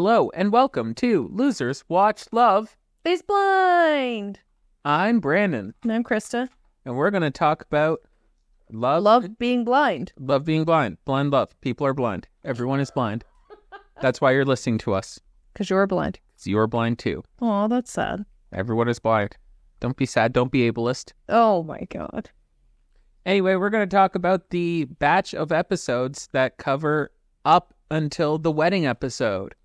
Hello and welcome to Losers Watch Love Is Blind. I'm Brandon. And I'm Crista. And we're going to talk about Love being blind. Love being blind. Blind love. People are blind. Everyone is blind. That's why you're listening to us. Because you're blind. So you're blind too. Oh, that's sad. Everyone is blind. Don't be sad. Don't be ableist. Oh my God. Anyway, we're going to talk about the batch of episodes that cover up until the wedding episode.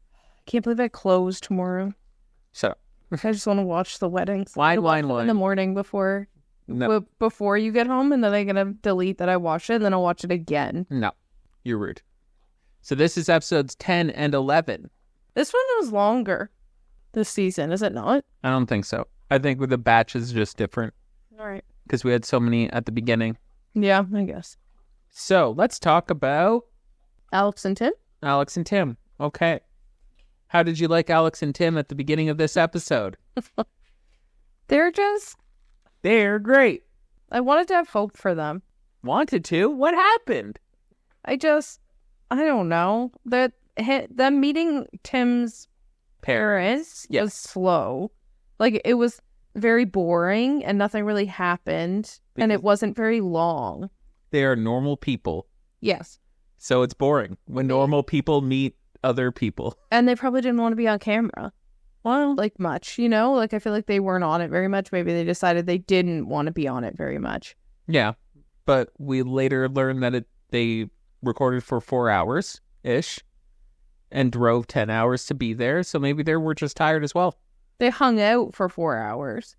Can't believe I close tomorrow. So, I just want to watch the weddings. Wine. In the morning before No. before you get home, and then I'm going to delete that I watched it, and then I'll watch it again. No, you're rude. So this is episodes 10 and 11. This one was longer this season, is it not? I don't think so. I think with the batch is just different All right. because we had so many at the beginning. Yeah, I guess. So let's talk about Alex and Tim? Alex and Tim. Okay. How did you like Alex and Tim at the beginning of this episode? They're great. I wanted to have hope for them. Wanted to? What happened? I don't know. Them meeting Tim's parents Yes. was slow. Like, it was very boring and nothing really happened. And it wasn't very long. They are normal people. Yes. So it's boring when normal people meet other people. And they probably didn't want to be on camera. Well, Like, much, you know? Like, I feel like they weren't on it very much. Maybe they decided they didn't want to be on it very much. yeah. But we later learned that they recorded for 4 hours-ish and drove 10 hours to be there. So maybe they were just tired as well. They hung out for 4 hours.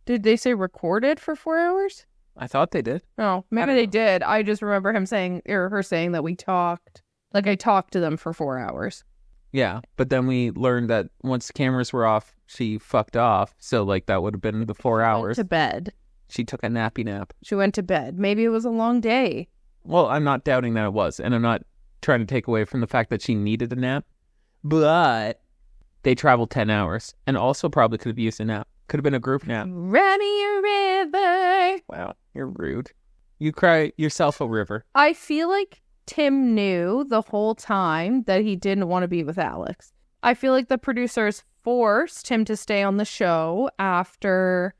Did they say recorded for 4 hours? I thought they did. Oh, maybe don't they know. did. I just remember him saying, or her saying that we talked. Like, I talked to them for 4 hours. Yeah, but then we learned that once the cameras were off, she fucked off. So, like, that would have been the 4 hours. Went to bed. She took a nappy nap. She went to bed. Maybe it was a long day. Well, I'm not doubting that it was, and I'm not trying to take away from the fact that she needed a nap. But they traveled 10 hours, and also probably could have used a nap. Could have been a group nap. Run me a river. Wow, you're rude. You cry yourself a river. I feel like Tim knew the whole time that he didn't want to be with Alex. I feel like the producers forced him to stay on the show after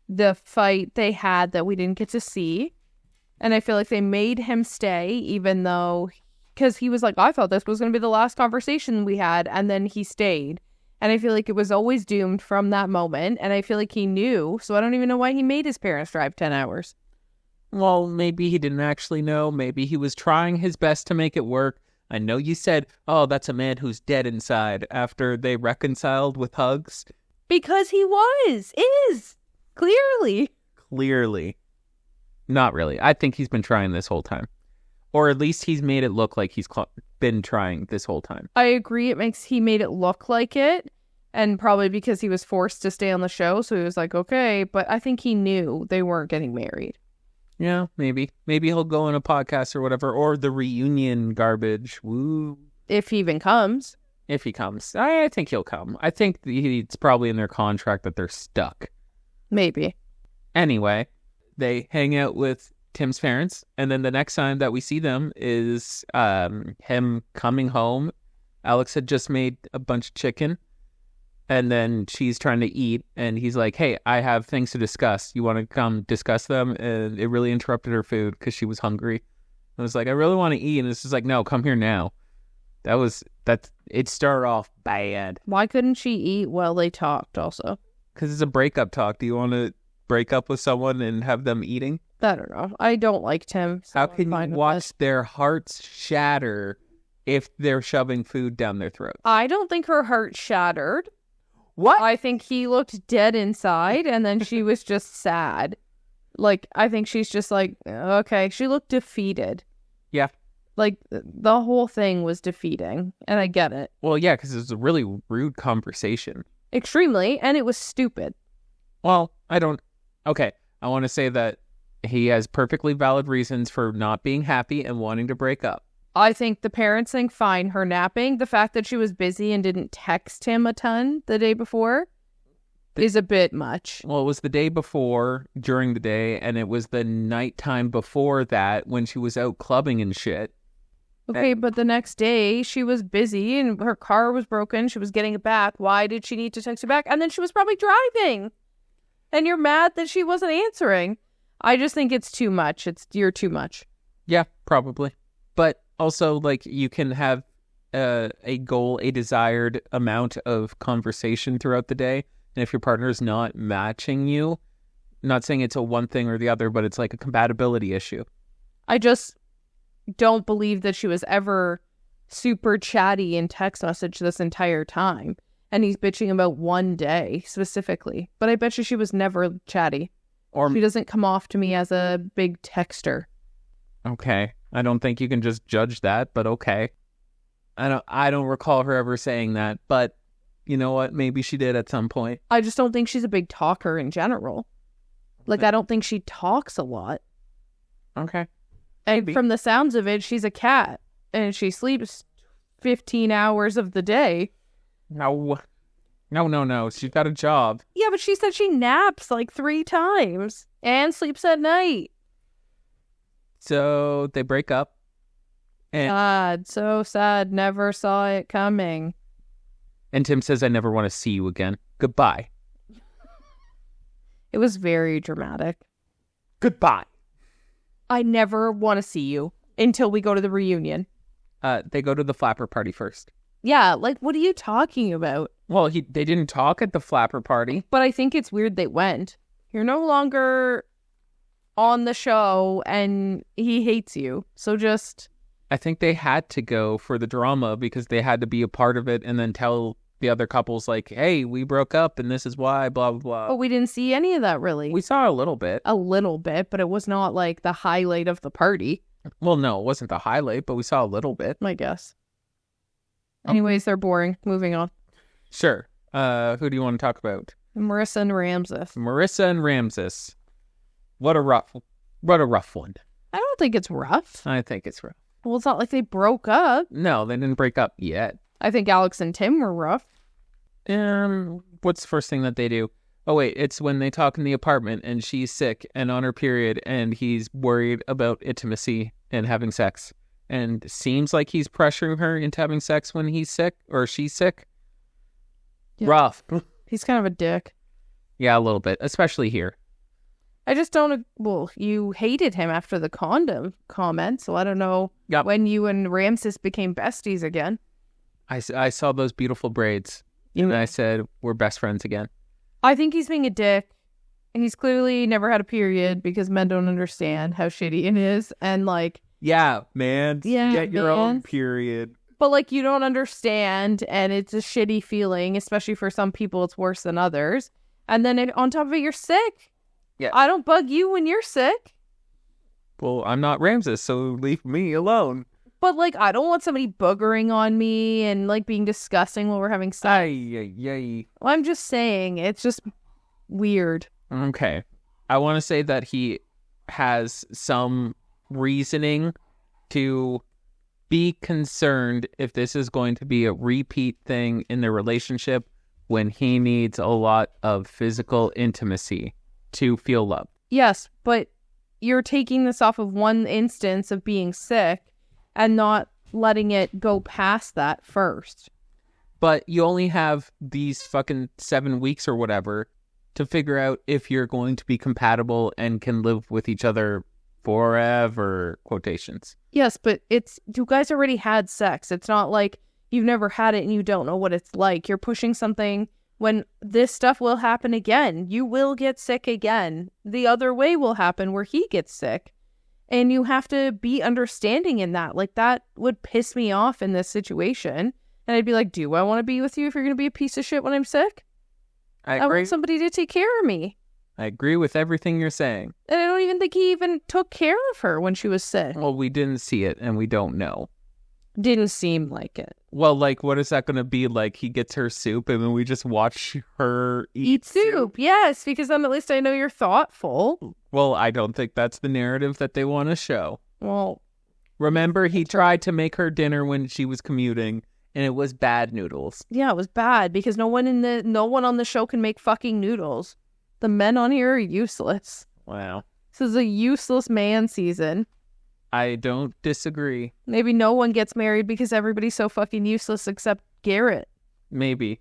the fight they had that we didn't get to see. And I feel like they made him stay even though, because he was like, I thought this was going to be the last conversation we had. And then he stayed. And I feel like it was always doomed from that moment. And I feel like he knew. So I don't even know why he made his parents drive 10 hours. Well, maybe he didn't actually know. Maybe he was trying his best to make it work. I know you said, oh, that's a man who's dead inside after they reconciled with hugs. Because he is, clearly. Clearly. Not really. I think he's been trying this whole time. Or at least he's made it look like he's been trying this whole time. I agree. He made it look like it. And probably because he was forced to stay on the show. So he was like, okay. But I think he knew they weren't getting married. Yeah, maybe. Maybe he'll go on a podcast or whatever. Or the reunion garbage. Woo. If he even comes. If he comes. I think he'll come. I think it's probably in their contract that they're stuck. Maybe. Anyway, they hang out with Tim's parents. And then the next time that we see them is him coming home. Alex had just made a bunch of chicken. And then she's trying to eat, and he's like, hey, I have things to discuss. You want to come discuss them? And it really interrupted her food because she was hungry. I was like, I really want to eat. And it's just like, no, come here now. It started off bad. Why couldn't she eat while they talked also? Because it's a breakup talk. Do you want to break up with someone and have them eating? I don't know. I don't like Tim. So How I'm can fine you with watch this. their hearts shatter if they're shoving food down their throat? I don't think her heart shattered. What? I think he looked dead inside, and then she was just sad. Like, I think she's just like, okay. She looked defeated. Yeah. Like, the whole thing was defeating, and I get it. Well, yeah, because it was a really rude conversation. Extremely, and it was stupid. Well, okay, I want to say that he has perfectly valid reasons for not being happy and wanting to break up. I think the parents think fine, her napping. The fact that she was busy and didn't text him a ton the day before is a bit much. Well, it was the day before, during the day, and it was the nighttime before that when she was out clubbing and shit. Okay, but the next day she was busy and her car was broken. She was getting it back. Why did she need to text her back? And then she was probably driving. And you're mad that she wasn't answering. I just think it's too much. You're too much. Yeah, probably. But also, like, you can have a goal, a desired amount of conversation throughout the day. And if your partner is not matching you, not saying it's a one thing or the other, but it's like a compatibility issue. I just don't believe that she was ever super chatty in text message this entire time. And he's bitching about one day specifically. But I bet you she was never chatty. Or she doesn't come off to me as a big texter. Okay. I don't think you can just judge that, but okay. I don't recall her ever saying that, but you know what? Maybe she did at some point. I just don't think she's a big talker in general. Like, I don't think she talks a lot. Okay. And Maybe. from the sounds of it, she's a cat. And she sleeps 15 hours of the day. No. She's got a job. Yeah, but she said she naps like 3 times. And sleeps at night. So they break up. And, God, so sad. Never saw it coming. and Tim says, I never want to see you again. Goodbye. It was very dramatic. Goodbye. I never want to see you until we go to the reunion. They go to the flapper party first. Yeah, like, what are you talking about? Well, they didn't talk at the flapper party. But I think it's weird they went. You're no longer on the show and he hates you. So just... I think they had to go for the drama because they had to be a part of it and then tell the other couples, like, hey, we broke up and this is why, blah, blah, blah. But we didn't see any of that, really. We saw a little bit. A little bit, but it was not like the highlight of the party. Well, no, it wasn't the highlight, but we saw a little bit. I guess. Anyways, they're boring. Moving on. Sure. Who do you want to talk about? Marissa and Ramses. Marissa and Ramses. What a rough one. I don't think it's rough. I think it's rough. Well, it's not like they broke up. No, they didn't break up yet. I think Alex and Tim were rough. What's the first thing that they do? Oh, wait, it's when they talk in the apartment and she's sick and on her period and he's worried about intimacy and having sex. And seems like he's pressuring her into having sex when he's sick or she's sick. Yeah. Rough. He's kind of a dick. Yeah, a little bit, especially here. I just don't... Well, you hated him after the condom comment, so I don't know when you and Ramses became besties again. I saw those beautiful braids, and I said, we're best friends again. I think he's being a dick. He's clearly never had a period because men don't understand how shitty it is. And, like... Yeah, man. Yeah, get your own period. But, like, you don't understand, and it's a shitty feeling, especially for some people, it's worse than others. And then on top of it, you're sick. Yeah. I don't bug you when you're sick. Well, I'm not Ramses, so leave me alone. But, like, I don't want somebody boogering on me and, like, being disgusting while we're having sex. Ay. Well, I'm just saying, it's just weird. Okay. I want to say that he has some reasoning to be concerned if this is going to be a repeat thing in their relationship when he needs a lot of physical intimacy to feel love. Yes, but you're taking this off of one instance of being sick and not letting it go past that first. But you only have these fucking 7 weeks or whatever to figure out if you're going to be compatible and can live with each other forever, quotations. Yes, but you guys already had sex. It's not like you've never had it and you don't know what it's like. You're pushing something when this stuff will happen again. You will get sick again. The other way will happen where he gets sick. And you have to be understanding in that. Like, that would piss me off in this situation. And I'd be like, do I want to be with you if you're going to be a piece of shit when I'm sick? I agree. I want somebody to take care of me. I agree with everything you're saying. And I don't even think he even took care of her when she was sick. Well, we didn't see it, and we don't know. Didn't seem like it. Well, like, what is that going to be like? He gets her soup, and then we just watch her eat soup. Yes, because then at least I know you're thoughtful. Well, I don't think that's the narrative that they want to show. Well, remember, he tried to make her dinner when she was commuting, and it was bad noodles. Yeah, it was bad because no one on the show can make fucking noodles. The men on here are useless. Wow. This is a useless man season. I don't disagree. Maybe no one gets married because everybody's so fucking useless except Garrett. Maybe.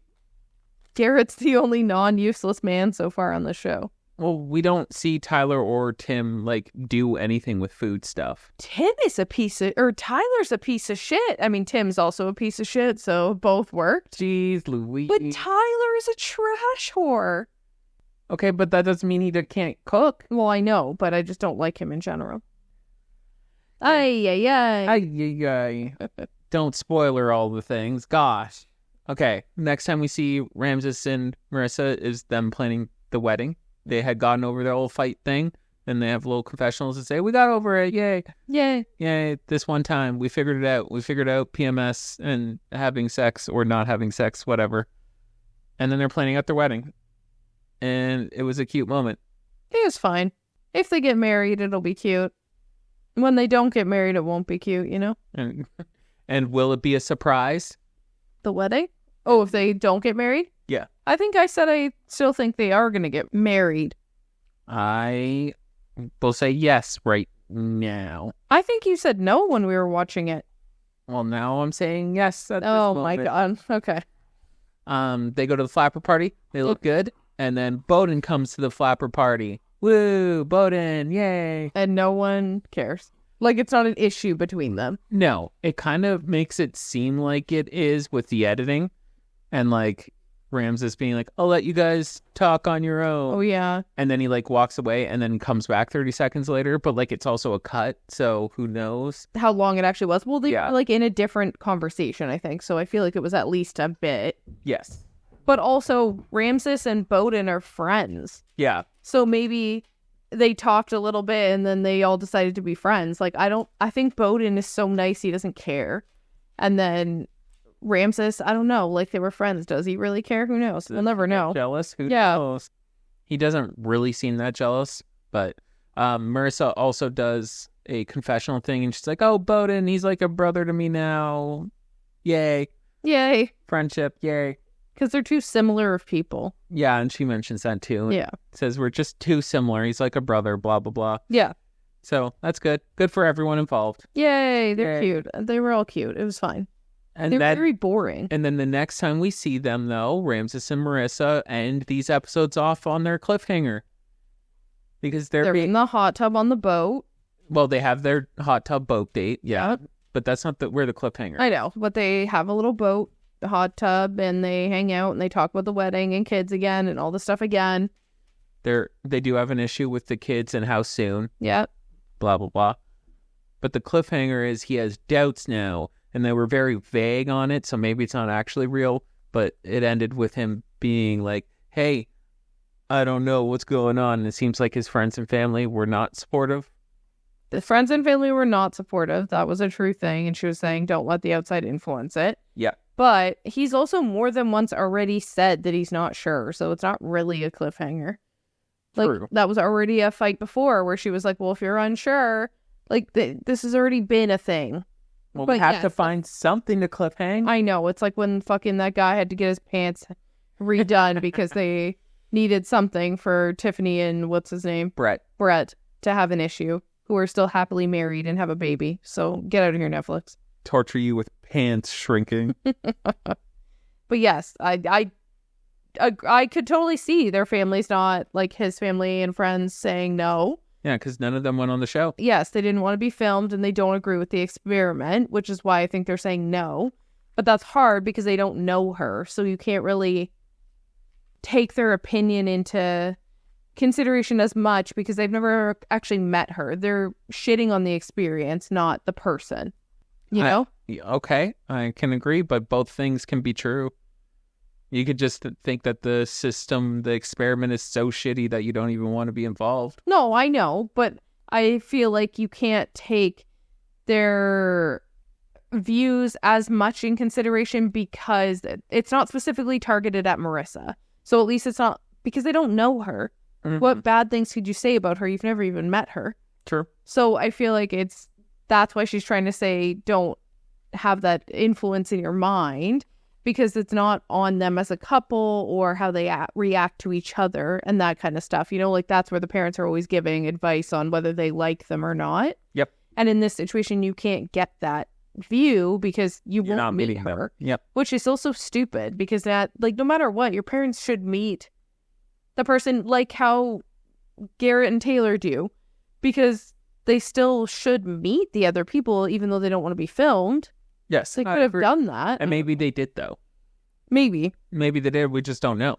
Garrett's the only non-useless man so far on the show. Well, we don't see Tyler or Tim, like, do anything with food stuff. Tyler's a piece of shit. I mean, Tim's also a piece of shit, so both worked. Jeez Louise. But Tyler is a trash whore. Okay, but that doesn't mean he can't cook. Well, I know, but I just don't like him in general. Ay. Don't spoiler all the things. Gosh. Okay, next time we see Ramses and Marissa is them planning the wedding. They had gotten over their old fight thing. Then they have little confessionals to say, we got over it. Yay. Yay. This one time. We figured it out. We figured out PMS and having sex or not having sex, whatever. And then they're planning out their wedding. And it was a cute moment. It was fine. If they get married, it'll be cute. When they don't get married, it won't be cute, you know? And will it be a surprise? The wedding? Oh, if they don't get married? Yeah. I think I said I still think they are going to get married. I will say yes right now. I think you said no when we were watching it. Well, now I'm saying yes at this Oh moment. my God. Okay. They go to the flapper party. They look good. And then Bowden comes to the flapper party. Woo, Bowden, yay. And no one cares. Like, it's not an issue between them. No, it kind of makes it seem like it is with the editing. And, like, Ramses being like, I'll let you guys talk on your own. Oh, yeah. And then he, like, walks away and then comes back 30 seconds later. But, like, it's also a cut, so who knows? How long it actually was. Well, they were, like, in a different conversation, I think. So I feel like it was at least a bit. Yes. But also, Ramses and Bowden are friends. Yeah. So maybe they talked a little bit and then they all decided to be friends. Like, I think Bowden is so nice he doesn't care. And then Ramses, I don't know, like they were friends. Does he really care? Who knows? We'll never know. Jealous? Who knows? He doesn't really seem that jealous, but Marissa also does a confessional thing and she's like, oh, Bowden, he's like a brother to me now. Yay. Friendship, yay. Because they're too similar of people. Yeah, and she mentions that too. Yeah. Says we're just too similar. He's like a brother, blah, blah, blah. Yeah. So that's good. Good for everyone involved. Yay, they're cute. They were all cute. It was fine. And they're very boring. And then the next time we see them, though, Ramses and Marissa end these episodes off on their cliffhanger. Because they're in the hot tub on the boat. Well, they have their hot tub boat date. Yeah. But that's not where the cliffhanger. I know. But they have a little boat. The hot tub, and they hang out and they talk about the wedding and kids again and all the stuff again. They do have an issue with the kids and how soon. Yeah. Blah, blah, blah. But the cliffhanger is he has doubts now, and they were very vague on it, so maybe it's not actually real, but it ended with him being like, hey, I don't know what's going on. And it seems like his friends and family were not supportive. The friends and family were not supportive. That was a true thing, and she was saying don't let the outside influence it. Yeah. But he's also more than once already said that he's not sure, so it's not really a cliffhanger. Like, True. That was already a fight before where she was like, well, if you're unsure, like, this has already been a thing. Well, we have to find something to cliffhang. I know. It's like when fucking that guy had to get his pants redone because they needed something for Tiffany and what's his name? Brett to have an issue, who are still happily married and have a baby. So get out of here, Netflix. Torture you with pants shrinking. But yes, I could totally see their families not, like his family and friends saying no. Yeah, because none of them went on the show. Yes, they didn't want to be filmed and they don't agree with the experiment, which is why I think they're saying no. But that's hard because they don't know her, so you can't really take their opinion into consideration as much because they've never actually met her. They're shitting on the experience, not the person. You know? Okay, I can agree, but both things can be true. You could just think that the system, the experiment is so shitty that you don't even want to be involved. No, I know, but I feel like you can't take their views as much in consideration because it's not specifically targeted at Marissa. So at least it's not, because they don't know her. Mm-hmm. What bad things could you say about her? You've never even met her. True. So I feel like that's why she's trying to say don't have that influence in your mind, because it's not on them as a couple or how they react to each other and that kind of stuff. You know, like that's where the parents are always giving advice on whether they like them or not. Yep. And in this situation, you can't get that view because you You're not won't meet meeting them. her. Yep. Which is also stupid because that, like, no matter what, your parents should meet the person like how Garrett and Taylor do, because they still should meet the other people even though they don't want to be filmed. Yes. They could have done that. And maybe they did, though. Maybe, Maybe they did. We just don't know.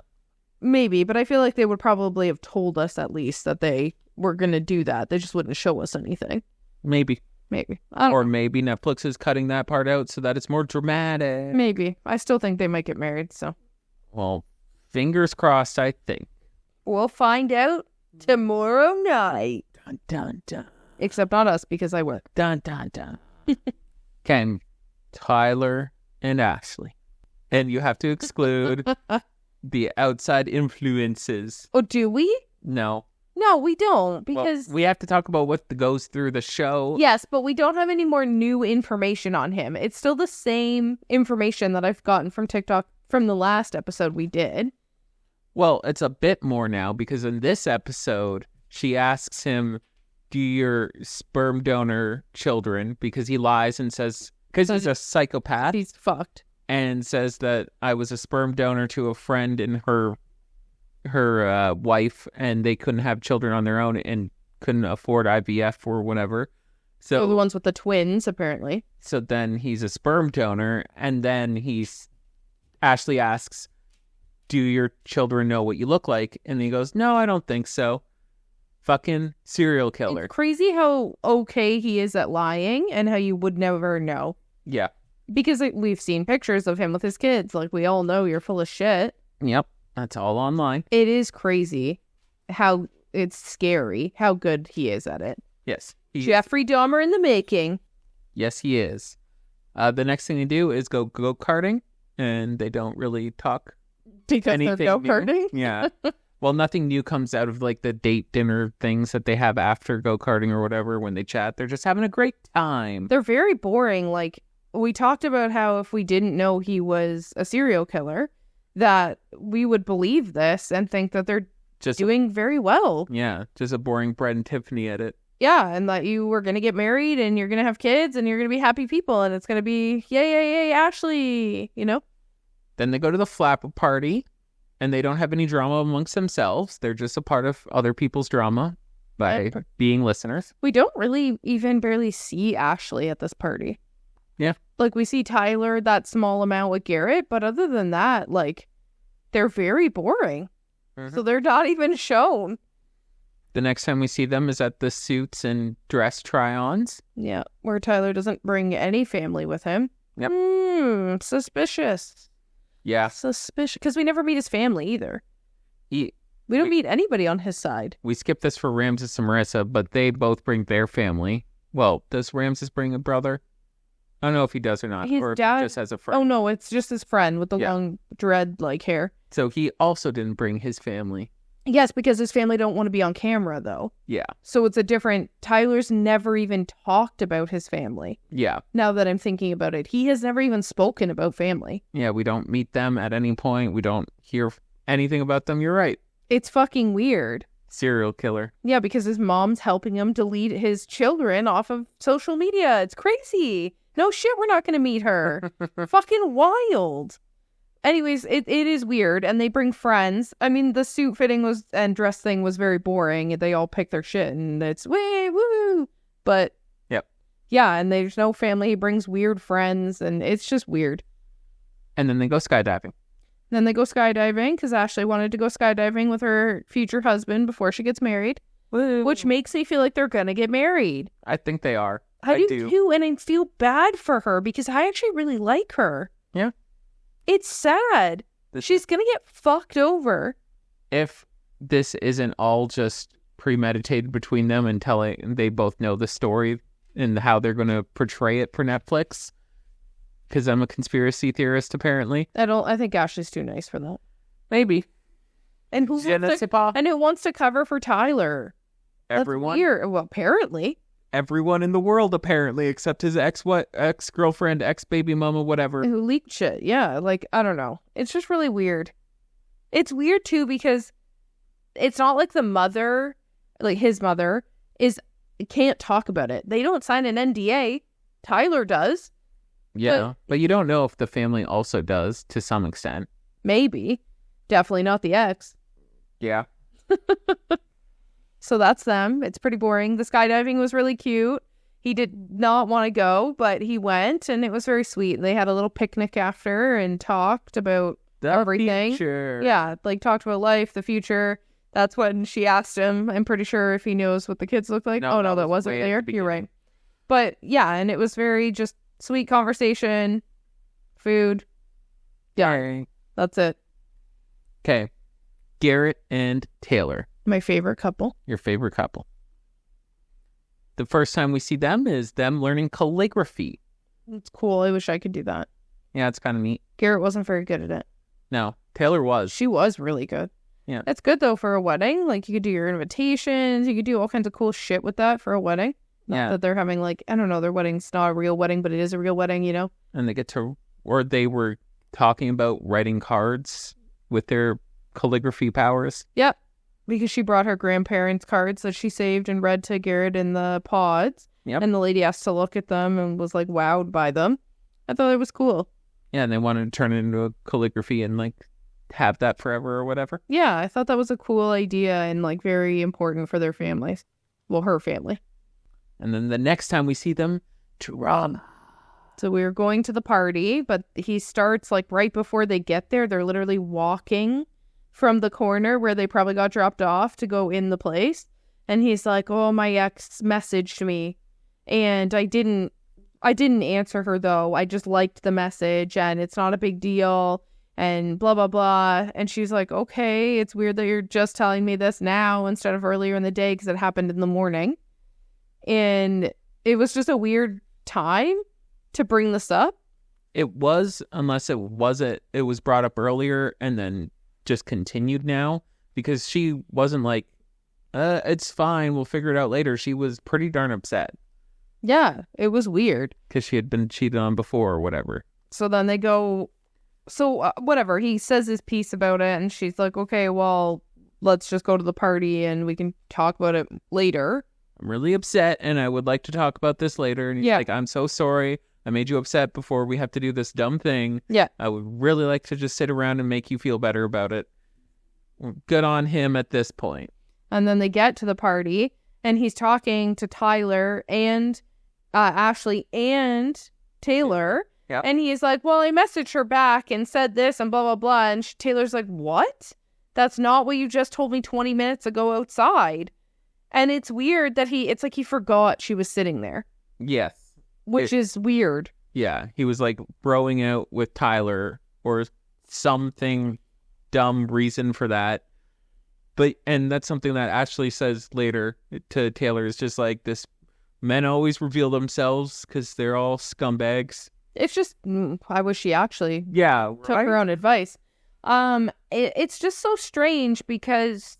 but I feel like they would probably have told us at least that they were going to do that. They just wouldn't show us anything. Maybe. I don't Or maybe Netflix is cutting that part out so that it's more dramatic. Maybe. I still think they might get married, so. Well, fingers crossed, I think. We'll find out tomorrow night. Dun, dun, dun. Except not us, because I work. Dun, dun, dun. Ken, Tyler, and Ashley. And you have to exclude the outside influences. Oh, do we? No. No, we don't, Well, because... we have to talk about what goes through the show. Yes, but we don't have any more new information on him. It's still the same information that I've gotten from TikTok from the last episode we did. Well, it's a bit more now because in this episode, she asks him, do your sperm donor children, because he lies and says, because he's a psychopath, He's fucked. and says that I was a sperm donor to a friend and her wife, and they couldn't have children on their own and couldn't afford IVF or whatever. So the ones with the twins, apparently. So then he's a sperm donor, and then Ashley asks, do your children know what you look like? And he goes, no, I don't think so. Fucking serial killer. It's crazy how okay he is at lying and how you would never know. Yeah. Because we've seen pictures of him with his kids. Like, we all know you're full of shit. Yep. That's all online. It is crazy how it's scary how good he is at it. Yes. Jeffrey Dahmer in the making. Yes, he is. The next thing they do is go go-karting, and they don't really talk Because anything they're go-karting? new. Yeah. Well, nothing new comes out of like the date dinner things that they have after go-karting or whatever when they chat. They're just having a great time. They're very boring. Like, we talked about how if we didn't know he was a serial killer, that we would believe this and think that they're Just doing very well. Yeah, just a boring Brett and Tiffany edit. Yeah, and that you were going to get married and you're going to have kids and you're going to be happy people and it's going to be, yay, yay, yay, Ashley, you know? Then they go to the flapper party, and they don't have any drama amongst themselves. They're just a part of other people's drama by being listeners. We don't really even barely see Ashley at this party. Yeah. Like, we see Tyler that small amount with Garrett, but other than that, like, they're very boring. Mm-hmm. So they're not even shown. The next time we see them is at the suits and dress try-ons. Yeah, where Tyler doesn't bring any family with him. Yep. Suspicious. Yeah. Suspicious. Because we never meet his family either. We don't meet anybody on his side. We skipped this for Ramses and Marissa, but they both bring their family. Well, does Ramses bring a brother? I don't know if he does or not. His or dad... if he just has a friend. Oh, no, it's just his friend with the long dread-like hair. So he also didn't bring his family. Yes, because his family don't want to be on camera, though. Yeah. So it's a different... Tyler's never even talked about his family. Yeah. Now that I'm thinking about it. He has never even spoken about family. Yeah, we don't meet them at any point. We don't hear anything about them. You're right. It's fucking weird. Serial killer. Yeah, because his mom's helping him delete his children off of social media. It's crazy. No shit, we're not going to meet her. Fucking wild. Anyways, it is weird, and they bring friends. I mean, the suit fitting and dress thing was very boring. They all pick their shit, and it's woo. But yep, yeah, and there's no family. He brings weird friends, and it's just weird. And then they go skydiving. Then they go skydiving because Ashley wanted to go skydiving with her future husband before she gets married, which makes me feel like they're gonna get married. I think they are. I do too, and I feel bad for her because I actually really like her. Yeah. It's sad. She's going to get fucked over. If this isn't all just premeditated between them and they both know the story and how they're going to portray it for Netflix. Because I'm a conspiracy theorist, apparently. I think Ashley's too nice for that. Maybe. And who wants to cover for Tyler? Everyone. That's weird. Well, apparently. Everyone in the world, apparently, except his ex-girlfriend, ex-baby mama, whatever. Who leaked shit. Yeah, like, I don't know. It's just really weird. It's weird, too, because it's not like the mother, like his mother, is can't talk about it. They don't sign an NDA. Tyler does. Yeah, but you don't know if the family also does to some extent. Maybe. Definitely not the ex. Yeah. So that's them. It's pretty boring. The skydiving was really cute. He did not want to go, but he went, and it was very sweet. They had a little picnic after and talked about everything. Future. Yeah, like talked about life, the future. That's when she asked him, I'm pretty sure, if he knows what the kids look like. No, that wasn't there. You're right. But yeah, and it was very just sweet conversation, food. Yeah, that's it. Okay. Garrett and Taylor. My favorite couple. Your favorite couple. The first time we see them is them learning calligraphy. It's cool. I wish I could do that. Yeah, it's kind of neat. Garrett wasn't very good at it. No, Taylor was. She was really good. Yeah. That's good, though, for a wedding. Like, you could do your invitations. You could do all kinds of cool shit with that for a wedding. Not that they're having, like, I don't know, their wedding's not a real wedding, but it is a real wedding, you know? And they get to, or they were talking about writing cards with their calligraphy powers. Yep. Because she brought her grandparents' cards that she saved and read to Garrett in the pods. Yep. And the lady asked to look at them and was, like, wowed by them. I thought it was cool. Yeah, and they wanted to turn it into a calligraphy and, like, have that forever or whatever. Yeah, I thought that was a cool idea and, like, very important for their families. Well, her family. And then the next time we see them, drama. So we were going to the party, but he starts, like, right before they get there. They're literally walking from the corner where they probably got dropped off to go in the place. And he's like, oh, my ex messaged me. And I didn't answer her, though. I just liked the message, and it's not a big deal, and blah, blah, blah. And she's like, okay, it's weird that you're just telling me this now instead of earlier in the day because it happened in the morning. And it was just a weird time to bring this up. It was, unless it was brought up earlier and then just continued now, because she wasn't like, it's fine, we'll figure it out later. She was pretty darn upset. Yeah, it was weird. Because she had been cheated on before or whatever. So then they go, whatever, he says his piece about it, and she's like, okay, well, let's just go to the party and we can talk about it later. I'm really upset and I would like to talk about this later. And he's like, I'm so sorry. I made you upset before we have to do this dumb thing. Yeah. I would really like to just sit around and make you feel better about it. Good on him at this point. And then they get to the party and he's talking to Tyler and Ashley and Taylor. Yep. And he's like, well, I messaged her back and said this and blah, blah, blah. And Taylor's like, what? That's not what you just told me 20 minutes ago outside. And it's weird that it's like he forgot she was sitting there. Yes. Which is weird. Yeah. He was like broing out with Tyler or something dumb reason for that. And that's something that Ashley says later to Taylor, is just like, this men always reveal themselves because they're all scumbags. It's just, I wish she actually took her own advice. It's just so strange because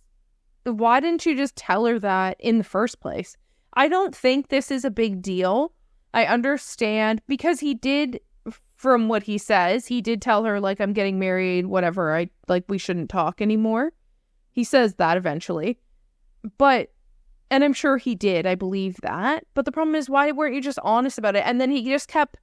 why didn't you just tell her that in the first place? I don't think this is a big deal. I understand because he did, from what he says, he did tell her, like, I'm getting married, whatever. We shouldn't talk anymore. He says that eventually. And I'm sure he did. I believe that. But the problem is, why weren't you just honest about it? And then he just kept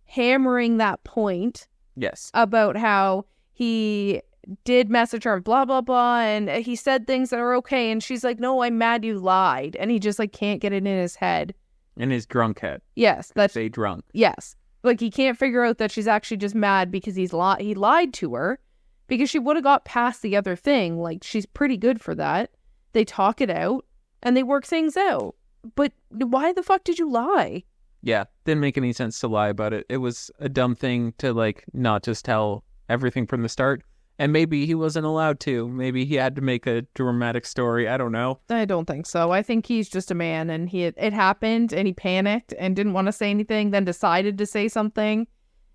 hammering that point. Yes. About how he did message her, blah, blah, blah. And he said things that are okay. And she's like, no, I'm mad you lied. And he just, like, can't get it in his head. In his drunk head. Yes. Say drunk. Yes. Like, he can't figure out that she's actually just mad because he lied to her. Because she would have got past the other thing. Like, she's pretty good for that. They talk it out. And they work things out. But why the fuck did you lie? Yeah, didn't make any sense to lie about it. It was a dumb thing to, like, not just tell everything from the start. And maybe he wasn't allowed to. Maybe he had to make a dramatic story. I don't know. I don't think so. I think he's just a man, and it happened, and he panicked and didn't want to say anything, then decided to say something,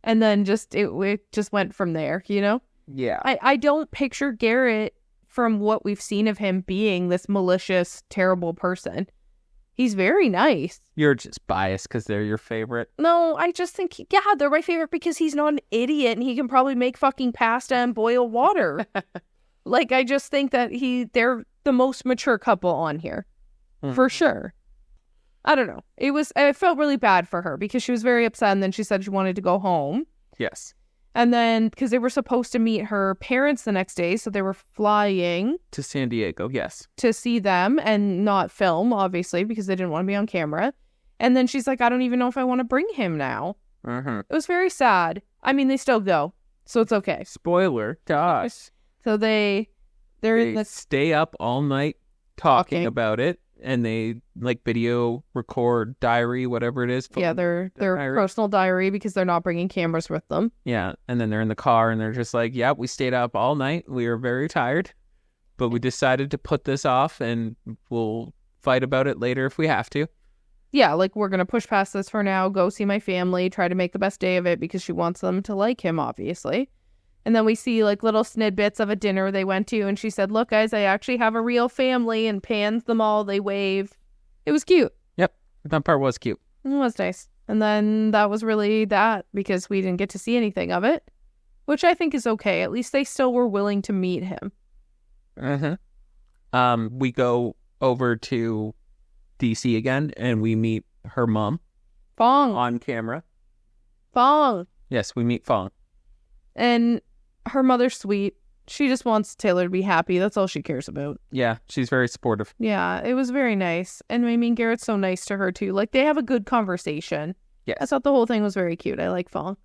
and then it just went from there, you know? Yeah. I don't picture Garrett, from what we've seen of him, being this malicious, terrible person. He's very nice. You're just biased because they're your favorite. No, I just think, they're my favorite because he's not an idiot and he can probably make fucking pasta and boil water. Like, I just think that they're the most mature couple on here. For sure. I don't know. I felt really bad for her because she was very upset, and then she said she wanted to go home. Yes. And then, because they were supposed to meet her parents the next day, so they were flying To San Diego, yes. to see them and not film, obviously, because they didn't want to be on camera. And then she's like, I don't even know if I want to bring him now. Mm-hmm. It was very sad. I mean, they still go, so it's okay. Spoiler to us. So they're in They the stay up all night talking about it, and they like video record diary, whatever it is. their diary. personal diary because they're not bringing cameras with them. Yeah, and then they're in the car, and they're just like, "Yeah, we stayed up all night. We were very tired, but we decided to put this off, and we'll fight about it later if we have to." Yeah, like, we're going to push past this for now, go see my family, try to make the best day of it because she wants them to like him, obviously. And then we see, like, little snippets of a dinner they went to, and she said, look, guys, I actually have a real family, and pans them all, they wave. It was cute. Yep, that part was cute. It was nice. And then that was really that, because we didn't get to see anything of it, which I think is okay. At least they still were willing to meet him. We go over to DC again, and we meet her mom Fong. on camera. Fong. Yes, we meet Fong. And her mother's sweet. She just wants Taylor to be happy. That's all she cares about. Yeah, she's very supportive. Yeah, it was very nice. And I mean, Garrett's so nice to her too. Like, they have a good conversation. Yes. I thought the whole thing was very cute. I like Fong.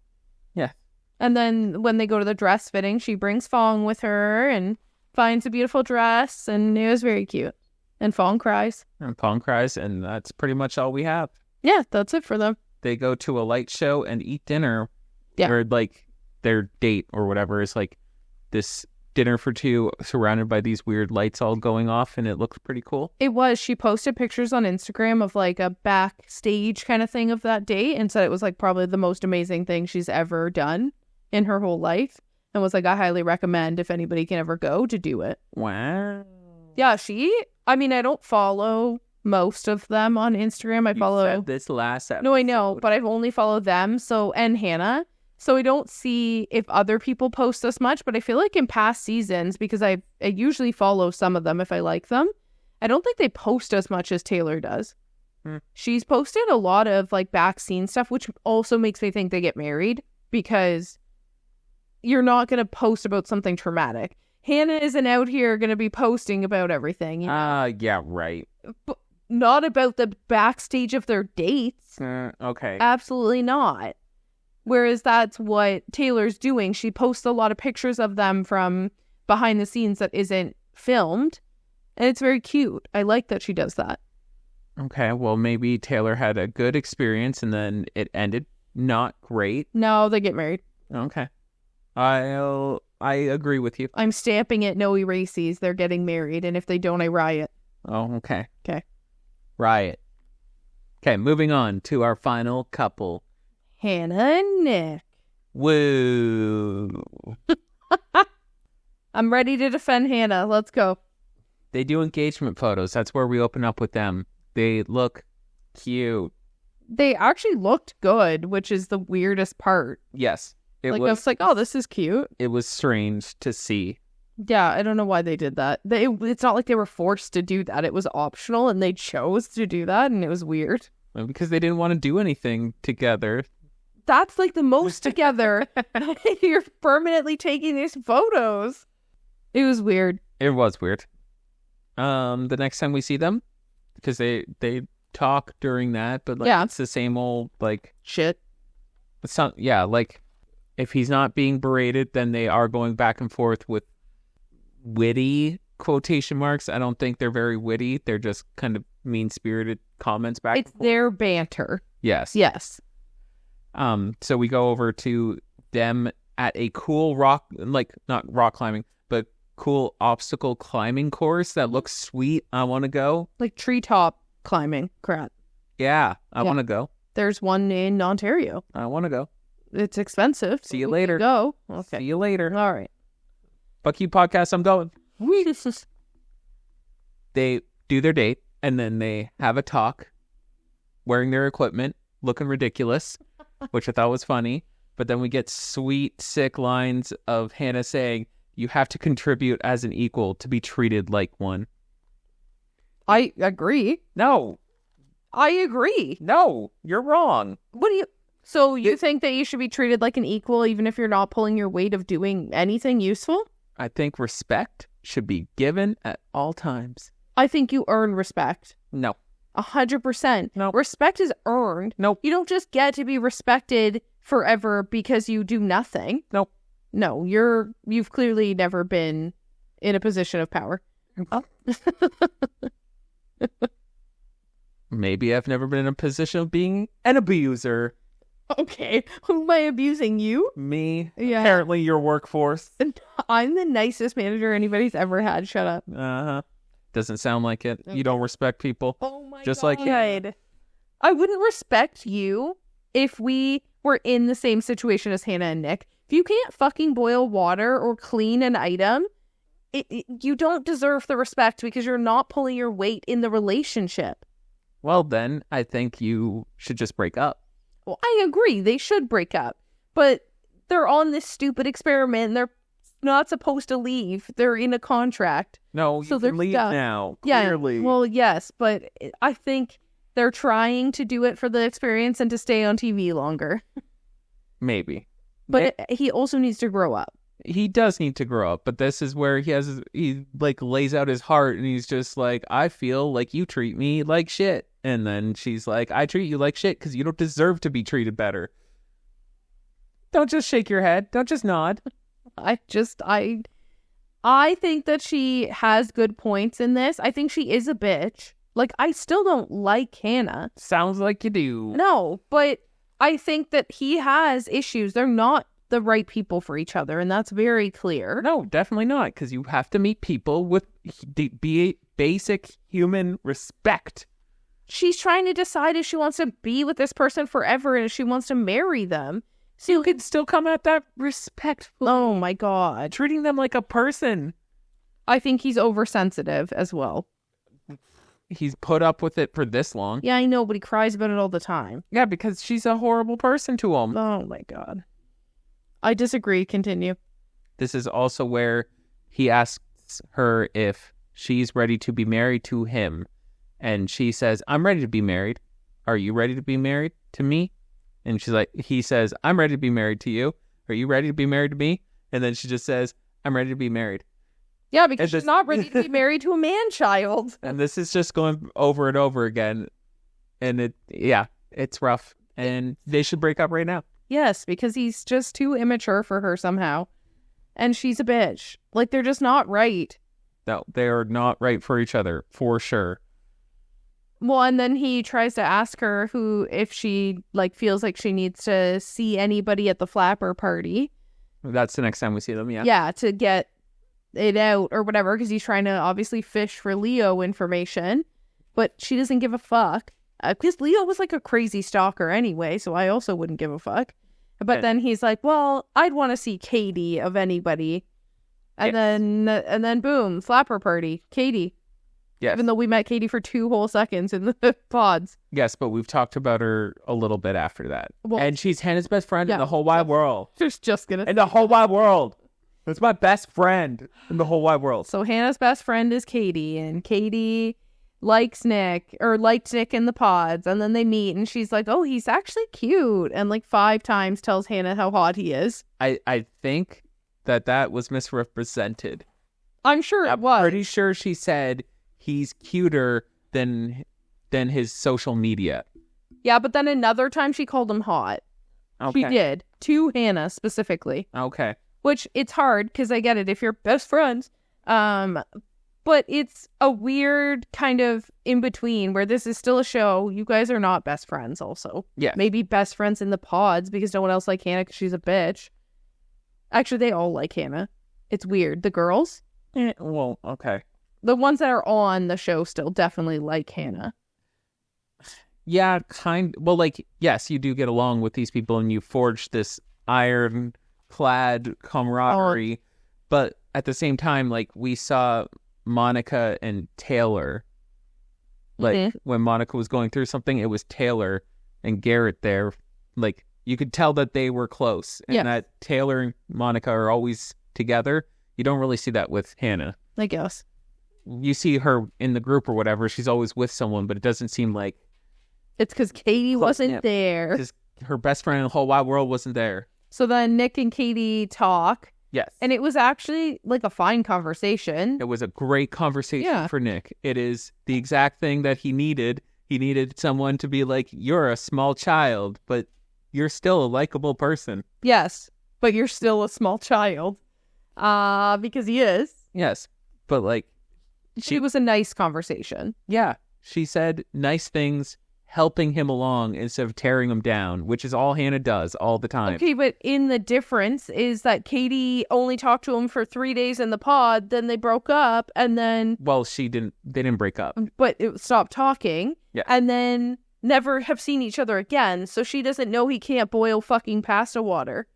Yeah. And then when they go to the dress fitting, she brings Fong with her and finds a beautiful dress. And it was very cute. And Fong cries. And Fong cries, and that's pretty much all we have. Yeah, that's it for them. They go to a light show and eat dinner. Yeah. Or like their date or whatever is like this dinner for two surrounded by these weird lights all going off, and it looks pretty cool. It was. She posted pictures on Instagram of like a backstage kind of thing of that date and said it was like probably the most amazing thing she's ever done in her whole life, and was like, I highly recommend if anybody can ever go to do it. Wow. Yeah, I mean, I don't follow most of them on Instagram. I follow said this last episode. No, I know, but I've only followed them, and Hannah. So I don't see if other people post as much, but I feel like in past seasons, because I usually follow some of them if I like them, I don't think they post as much as Taylor does. She's posted a lot of like back scene stuff, which also makes me think they get married, because you're not going to post about something traumatic. Hannah isn't out here going to be posting about everything. You know? Yeah, right. But not about the backstage of their dates. Okay. Absolutely not. Whereas that's what Taylor's doing. She posts a lot of pictures of them from behind the scenes that isn't filmed. And it's very cute. I like that she does that. Okay, well, maybe Taylor had a good experience and then it ended not great. No, they get married. Okay. I agree with you. I'm stamping it no erases. They're getting married. And if they don't, I riot. Oh, okay. Okay. Riot. Okay, moving on to our final couple. Hannah and Nick. Woo. I'm ready to defend Hannah. Let's go. They do engagement photos. That's where we open up with them. They look cute. They actually looked good, which is the weirdest part. Yes. I was like, oh, this is cute. It was strange to see. Yeah, I don't know why they did that. It's not like they were forced to do that. It was optional, and they chose to do that, and it was weird. Well, because they didn't want to do anything together. That's like the most together. You're permanently taking these photos. It was weird. It was weird. The next time we see them, because they talk during that, but like it's the same old like shit. It's not. Yeah, like if he's not being berated, then they are going back and forth with witty quotation marks. I don't think they're very witty. They're just kind of mean-spirited comments back. It's their banter. Yes. Yes. So we go over to them at a cool rock, like not rock climbing, but cool obstacle climbing course that looks sweet. I want to go. Like treetop climbing crap. Yeah, I want to go. There's one in Ontario. I want to go. It's expensive. See you later. Go. Okay. See you later. All right. Fuck you, podcast. I'm going. They do their date, and then they have a talk, wearing their equipment, looking ridiculous, which I thought was funny. But then we get sweet, sick lines of Hannah saying, you have to contribute as an equal to be treated like one. I agree. No. I agree. No, you're wrong. What do you... So you think that you should be treated like an equal even if you're not pulling your weight of doing anything useful? I think respect should be given at all times. I think you earn respect. No. 100%. No. Respect is earned. Nope. You don't just get to be respected forever because you do nothing. Nope. No, you've clearly never been in a position of power. Oh. Maybe I've never been in a position of being an abuser. Okay. Who am I abusing? You? Me. Yeah. Apparently your workforce. I'm the nicest manager anybody's ever had. Shut up. Uh-huh. Doesn't sound like it. Okay. You don't respect people. Oh my Just God. like Hannah. I wouldn't respect you if we were in the same situation as Hannah and Nick. If you can't fucking boil water or clean an item, you don't deserve the respect because you're not pulling your weight in the relationship. Well, then, I think you should just break up. Well, I agree. They should break up. But they're on this stupid experiment and they're not supposed to leave. They're in a contract. No, you So can they're leave stuck. now. Clearly. Yeah, well, yes, but I think they're trying to do it for the experience and to stay on TV longer. Maybe. But he also needs to grow up. He does need to grow up, but this is where he like lays out his heart and he's just like, I feel like you treat me like shit. And then she's like, I treat you like shit because you don't deserve to be treated better. Don't just shake your head. Don't just nod. I think that she has good points in this. I think she is a bitch. Like, I still don't like Hannah. Sounds like you do. No, but I think that he has issues. They're not the right people for each other, and that's very clear. No, definitely not, because you have to meet people with basic human respect. She's trying to decide if she wants to be with this person forever and if she wants to marry them. So you can still come at that respectful. Oh my God. Treating them like a person. I think he's oversensitive as well. He's put up with it for this long. Yeah, I know, but he cries about it all the time. Yeah, because she's a horrible person to him. Oh my God. I disagree. Continue. This is also where he asks her if she's ready to be married to him. And she says, I'm ready to be married. Are you ready to be married to me? And he says, I'm ready to be married to you. Are you ready to be married to me? And then she just says, I'm ready to be married. Yeah, because she's not ready to be married to a man-child. And this is just going over and over again. And it's rough. And they should break up right now. Yes, because he's just too immature for her somehow. And she's a bitch. Like, they're just not right. No, they are not right for each other, for sure. Well, and then he tries to ask her if she, feels like she needs to see anybody at the flapper party. That's the next time we see them, yeah. Yeah, to get it out or whatever, because he's trying to obviously fish for Leo information. But she doesn't give a fuck. Because Leo was like a crazy stalker anyway, so I also wouldn't give a fuck. But then he's like, well, I'd want to see Katie of anybody. And then boom, flapper party, Katie. Yes. Even though we met Katie for 2 whole seconds in the pods. Yes, but we've talked about her a little bit after that. Well, and she's Hannah's best friend in the whole wide world. Just gonna... In the whole wide world. That's my best friend in the whole wide world. So Hannah's best friend is Katie, and Katie liked Nick in the pods, and then they meet, and she's like, oh, he's actually cute, and 5 times tells Hannah how hot he is. I think that was misrepresented. I'm sure it was. I'm pretty sure she said he's cuter than his social media. Yeah, but then another time she called him hot. Okay. She did. To Hannah specifically. Okay. Which, it's hard, because I get it if you're best friends. But it's a weird kind of in-between where this is still a show. You guys are not best friends also. Yeah. Maybe best friends in the pods because no one else likes Hannah because she's a bitch. Actually, they all like Hannah. It's weird. The girls? Well, okay. The ones that are on the show still definitely like Hannah. Yeah, well, yes, you do get along with these people and you forge this ironclad camaraderie. But at the same time, we saw Monica and Taylor. When Monica was going through something, it was Taylor and Garrett there. You could tell that they were close. And that Taylor and Monica are always together. You don't really see that with Hannah. I guess. You see her in the group or whatever. She's always with someone, but it doesn't seem like It's because Katie wasn't knit. there. Because her best friend in the whole wide world wasn't there. So then Nick and Katie talk. Yes. And it was actually like a fine conversation. It was a great conversation for Nick. It is the exact thing that he needed. He needed someone to be like, you're a small child, but you're still a likable person. Yes, but you're still a small child. Because he is. Yes. But like... It was a nice conversation. Yeah. She said nice things, helping him along instead of tearing him down, which is all Hannah does all the time. Okay, but in the difference is that Katie only talked to him for 3 days in the pod, then they broke up, and then... Well, they didn't break up. But it stopped talking, yeah. And then never have seen each other again, so she doesn't know he can't boil fucking pasta water.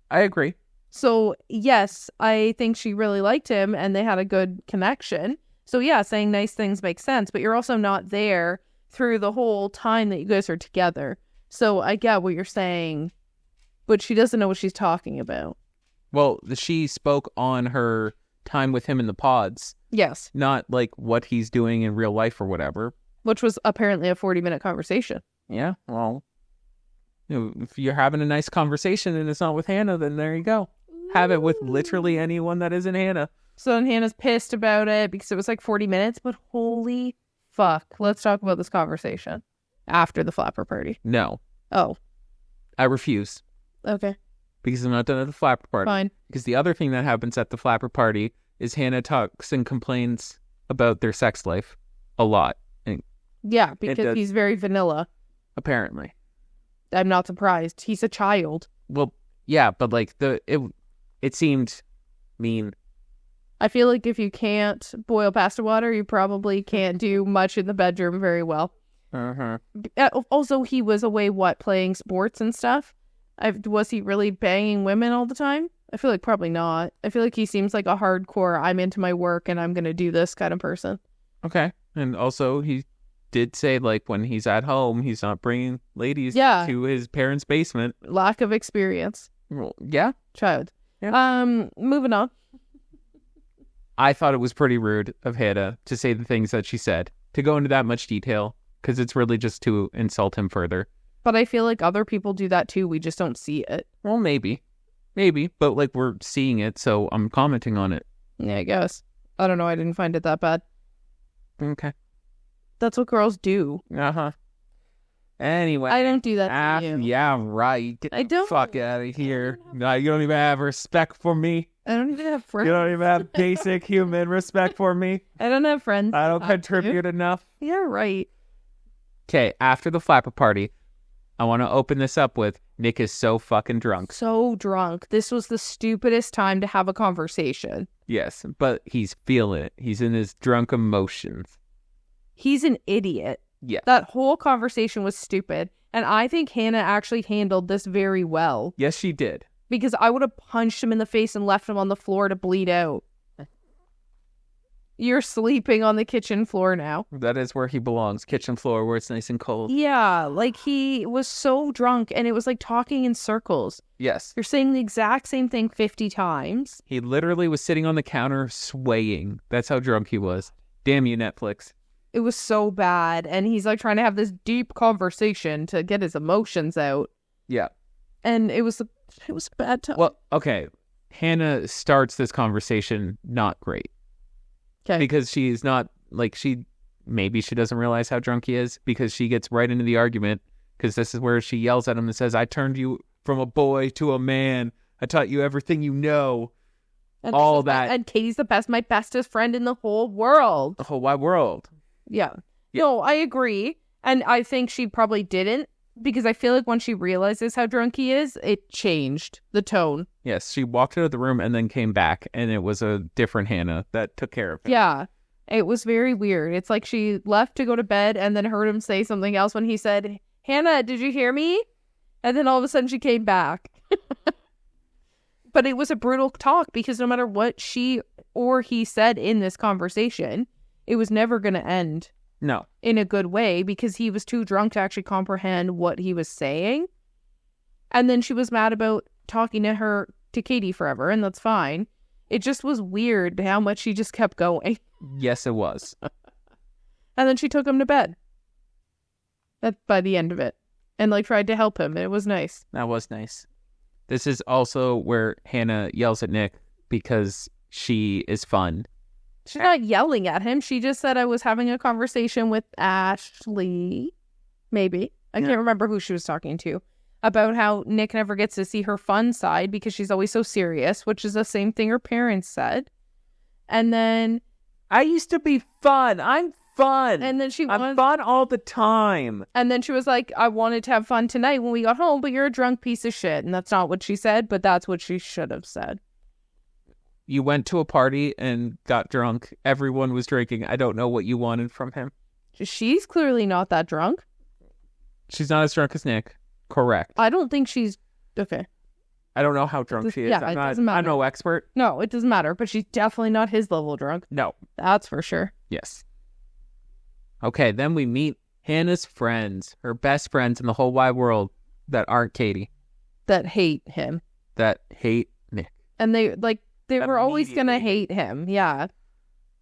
I agree. So, yes, I think she really liked him, and they had a good connection. So, yeah, saying nice things makes sense, but you're also not there through the whole time that you guys are together. So I get what you're saying, but she doesn't know what she's talking about. Well, she spoke on her time with him in the pods. Yes. Not like what he's doing in real life or whatever. Which was apparently a 40-minute conversation. Yeah, well, if you're having a nice conversation and it's not with Hannah, then there you go. Have it with literally anyone that isn't Hannah. So then Hannah's pissed about it because it was like 40 minutes, but holy fuck. Let's talk about this conversation after the flapper party. No. Oh. I refuse. Okay. Because I'm not done at the flapper party. Fine. Because the other thing that happens at the flapper party is Hannah talks and complains about their sex life a lot. And yeah, because he's very vanilla. Apparently. I'm not surprised. He's a child. Well, yeah, but like it seemed mean. I feel like if you can't boil pasta water, you probably can't do much in the bedroom very well. Uh-huh. Also, he was away, playing sports and stuff? Was he really banging women all the time? I feel like probably not. I feel like he seems like a hardcore, I'm into my work and I'm going to do this kind of person. Okay. And also, he did say, like, when he's at home, he's not bringing ladies to his parents' basement. Lack of experience. Well, yeah. Child. Yeah. Moving on. I thought it was pretty rude of Hannah to say the things that she said, to go into that much detail, because it's really just to insult him further. But I feel like other people do that too. We just don't see it. Well, maybe. But like we're seeing it, so I'm commenting on it. Yeah, I guess. I don't know. I didn't find it that bad. Okay. That's what girls do. Uh-huh. Anyway. I don't do that to you. Yeah, right. Get I don't. The fuck out of here. No, you don't even have respect for me. I don't even have friends. You don't even have basic human respect for me. I don't have friends. I don't contribute enough. Yeah, right. Okay, after the flapper party, I want to open this up with Nick is so fucking drunk. So drunk. This was the stupidest time to have a conversation. Yes, but he's feeling it. He's in his drunk emotions. He's an idiot. Yeah. That whole conversation was stupid. And I think Hannah actually handled this very well. Yes, she did. Because I would have punched him in the face and left him on the floor to bleed out. You're sleeping on the kitchen floor now. That is where he belongs. Kitchen floor where it's nice and cold. Yeah, like he was so drunk and it was like talking in circles. Yes. You're saying the exact same thing 50 times. He literally was sitting on the counter swaying. That's how drunk he was. Damn you, Netflix. It was so bad. And he's like trying to have this deep conversation to get his emotions out. Yeah. And it was a bad time. Well, okay. Hannah starts this conversation not great. Okay. Because she's not, like, maybe she doesn't realize how drunk he is, because she gets right into the argument, because this is where she yells at him and says, I turned you from a boy to a man. I taught you everything you know. And all that. And Katie's my bestest friend in the whole world. The whole wide world. Yeah. No, I agree. And I think she probably didn't, because I feel like when she realizes how drunk he is, it changed the tone. Yes, she walked out of the room and then came back, and it was a different Hannah that took care of him. Yeah, it was very weird. It's like she left to go to bed and then heard him say something else when he said, Hannah, did you hear me? And then all of a sudden she came back. But it was a brutal talk, because no matter what she or he said in this conversation, it was never going to end. No. In a good way, because he was too drunk to actually comprehend what he was saying. And then she was mad about talking to Katie forever, and that's fine. It just was weird how much she just kept going. Yes, it was. And then she took him to bed. by the end of it, and like tried to help him. It was nice. That was nice. This is also where Hannah yells at Nick because she is fun. She's not yelling at him. She just said I was having a conversation with Ashley. Maybe. I can't remember who she was talking to. About how Nick never gets to see her fun side because she's always so serious, which is the same thing her parents said. And then... I used to be fun. I'm fun. And then I'm fun all the time. And then she was like, I wanted to have fun tonight when we got home, but you're a drunk piece of shit. And that's not what she said, but that's what she should have said. You went to a party and got drunk. Everyone was drinking. I don't know what you wanted from him. She's clearly not that drunk. She's not as drunk as Nick. Correct. I don't think she's... Okay. I don't know how drunk she is. Yeah, it doesn't matter. I'm no expert. No, it doesn't matter, but she's definitely not his level drunk. No. That's for sure. Yes. Okay, then we meet Hannah's friends, her best friends in the whole wide world that aren't Katie. That hate him. That hate Nick. And they were always going to hate him. Yeah.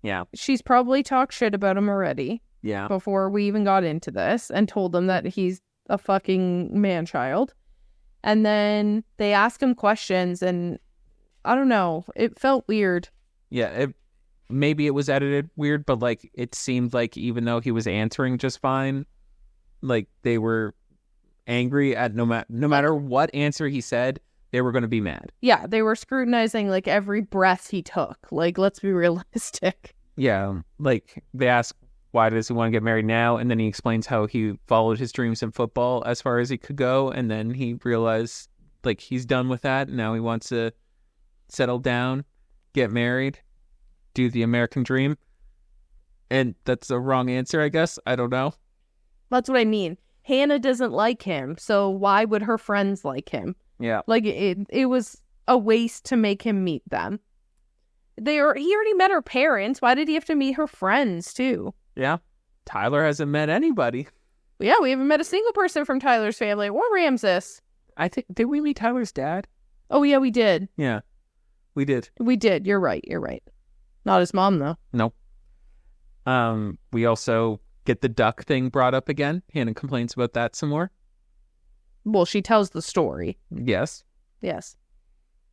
Yeah. She's probably talked shit about him already. Yeah. Before we even got into this and told him that he's a fucking man-child. And then they ask him questions and I don't know. It felt weird. Yeah. Maybe it was edited weird, but like it seemed like even though he was answering just fine, like they were angry at no matter what answer he said, they were going to be mad. Yeah, they were scrutinizing like every breath he took. Like, let's be realistic. Yeah, like they ask, why does he want to get married now? And then he explains how he followed his dreams in football as far as he could go. And then he realized like he's done with that. Now he wants to settle down, get married, do the American dream. And that's the wrong answer, I guess. I don't know. That's what I mean. Hannah doesn't like him. So why would her friends like him? Yeah. Like it was a waste to make him meet them. He already met her parents. Why did he have to meet her friends too? Yeah. Tyler hasn't met anybody. Yeah, we haven't met a single person from Tyler's family or Ramses. I think, did we meet Tyler's dad? Oh yeah, we did. Yeah, we did. We did. You're right. Not his mom though. Nope. We also get the duck thing brought up again. Hannah complains about that some more. Well, she tells the story. Yes. Yes.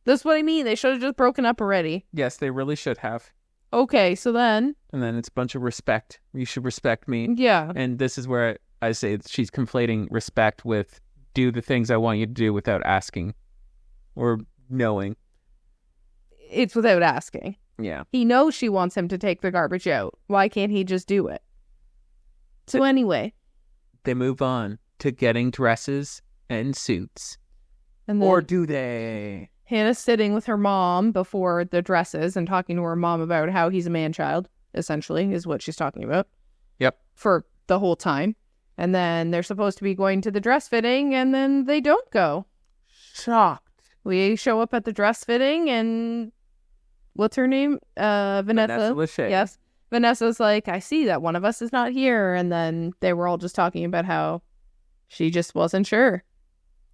That's what I mean. They should have just broken up already. Yes, they really should have. Okay, so then... And then it's a bunch of respect. You should respect me. Yeah. And this is where I say she's conflating respect with do the things I want you to do without asking or knowing. It's without asking. Yeah. He knows she wants him to take the garbage out. Why can't he just do it? So anyway. They move on to getting dresses and suits. And then or do they? Hannah's sitting with her mom before the dresses and talking to her mom about how he's a man-child, essentially, is what she's talking about. Yep. For the whole time. And then they're supposed to be going to the dress fitting, and then they don't go. Shocked. We show up at the dress fitting, and what's her name? Vanessa. Lachey. Yes. Vanessa's like, I see that one of us is not here. And then they were all just talking about how she just wasn't sure.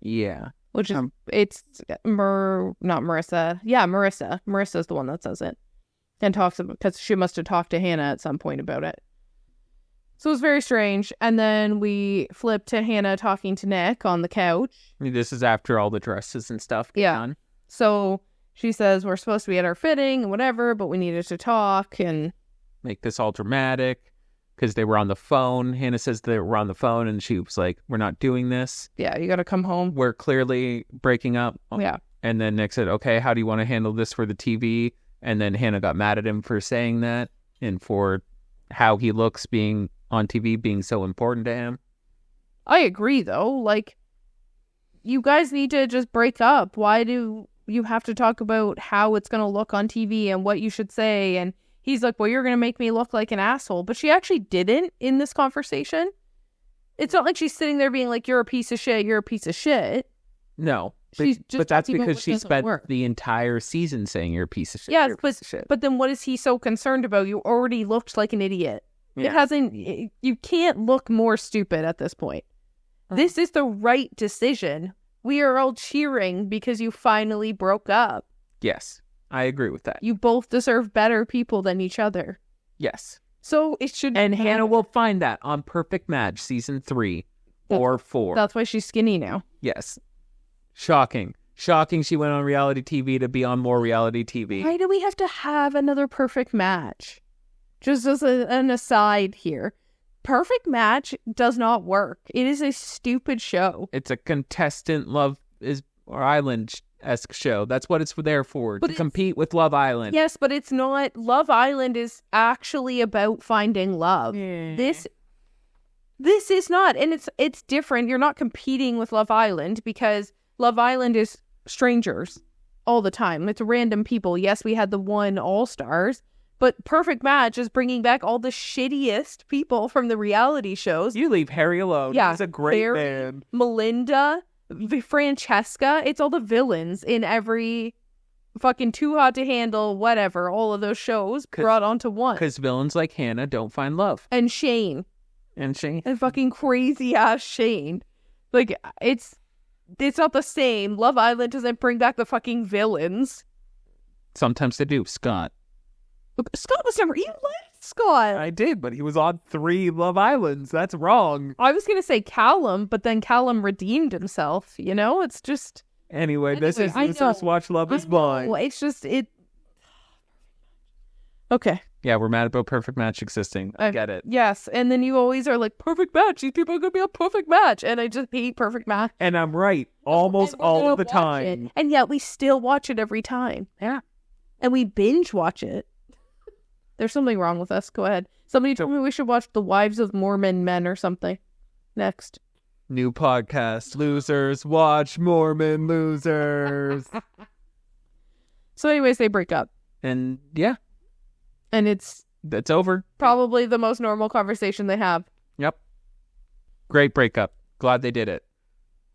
Yeah. Which is, it's not Marissa. Yeah, Marissa. Marissa's the one that says it. And talks about, because she must have talked to Hannah at some point about it. So it was very strange. And then we flip to Hannah talking to Nick on the couch. This is after all the dresses and stuff get done. So she says, we're supposed to be at our fitting and whatever, but we needed to talk and make this all dramatic because they were on the phone. Hannah says they were on the phone and she was like, we're not doing this. Yeah, you got to come home. We're clearly breaking up. Yeah. And then Nick said, okay, how do you want to handle this for the TV? And then Hannah got mad at him for saying that and for how he looks being on TV being so important to him. I agree, though. Like, you guys need to just break up. Why do you have to talk about how it's going to look on TV and what you should say? And he's like, well, you're going to make me look like an asshole. But she actually didn't in this conversation. It's not like she's sitting there being like, you're a piece of shit, you're a piece of shit. No. She's just but that's because she spent the entire season saying you're a piece of shit. Yes, but then what is he so concerned about? You already looked like an idiot. Yeah. It hasn't, you can't look more stupid at this point. This is the right decision. We are all cheering because you finally broke up. Yes, I agree with that. You both deserve better people than each other. Yes. So it should... And Hannah will find that on Perfect Match Season 3. 4-4. That's why she's skinny now. Yes. Shocking. Shocking she went on reality TV to be on more reality TV. Why do we have to have another perfect match? Just as an aside here. Perfect Match does not work. It is a stupid show. It's a contestant Island-esque show. That's what it's there for, to compete with Love Island. Yes, but it's not. Love Island is actually about finding love. This is not, and it's different. You're not competing with Love Island because Love Island is strangers all the time. It's random people. Yes, we had the one All-Stars, but Perfect Match is bringing back all the shittiest people from the reality shows. You leave Harry alone. Yeah, he's a great Harry, man. Melinda, Francesca. It's all the villains in every fucking Too Hot to Handle, whatever. All of those shows brought onto one. Because villains like Hannah don't find love. And Shane. And fucking crazy ass Shane. Like, it's not the same. Love Island doesn't bring back the fucking villains. Sometimes they do. Scott was never... You left Scott. I did, but he was on 3 Love Islands. That's wrong. I was going to say Callum, but then Callum redeemed himself. You know? It's just... Anyway, this is Losers Watch Love is Blind. It's just... Okay. Yeah, we're mad about Perfect Match existing. I get it. Yes, and then you always are like, Perfect Match. These people are going to be a perfect match. And I just hate Perfect Match. And I'm right. Almost all the time. And yet we still watch it every time. Yeah. And we binge watch it. There's something wrong with us. Go ahead. Somebody told me we should watch The Wives of Mormon Men or something. Next. New podcast. Losers Watch Mormon Losers. So anyways, they break up. And yeah. And it's over. Probably the most normal conversation they have. Yep. Great breakup. Glad they did it.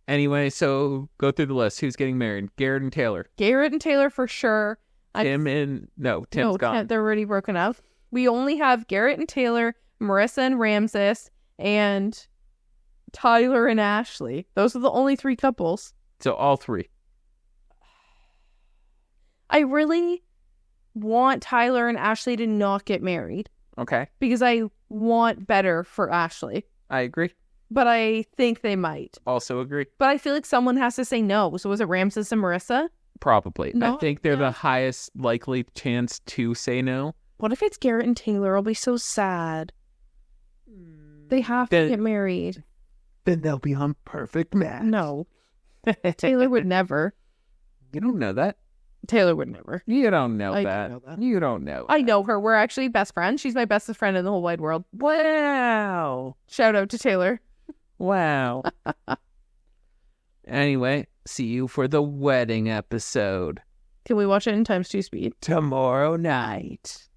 Anyway, so go through the list. Who's getting married? Garrett and Taylor. Garrett and Taylor for sure. Tim's gone. They're already broken up. We only have Garrett and Taylor, Marissa and Ramses, and Tyler and Ashley. Those are the only 3 couples. So all 3. I really want Tyler and Ashley to not get married. Okay. Because I want better for Ashley. I agree. But I think they might. Also agree. But I feel like someone has to say no. So was it Ramses and Marissa? Probably. No? I think they're the highest likely chance to say no. What if it's Garrett and Taylor? I'll be so sad. They have to get married. Then they'll be on Perfect Match. No. Taylor would never. You don't know that. Taylor would never. You don't know that. You don't know. I know her. We're actually best friends. She's my bestest friend in the whole wide world. Wow. Shout out to Taylor. Wow. Anyway, see you for the wedding episode. Can we watch it in times 2 speed? Tomorrow night.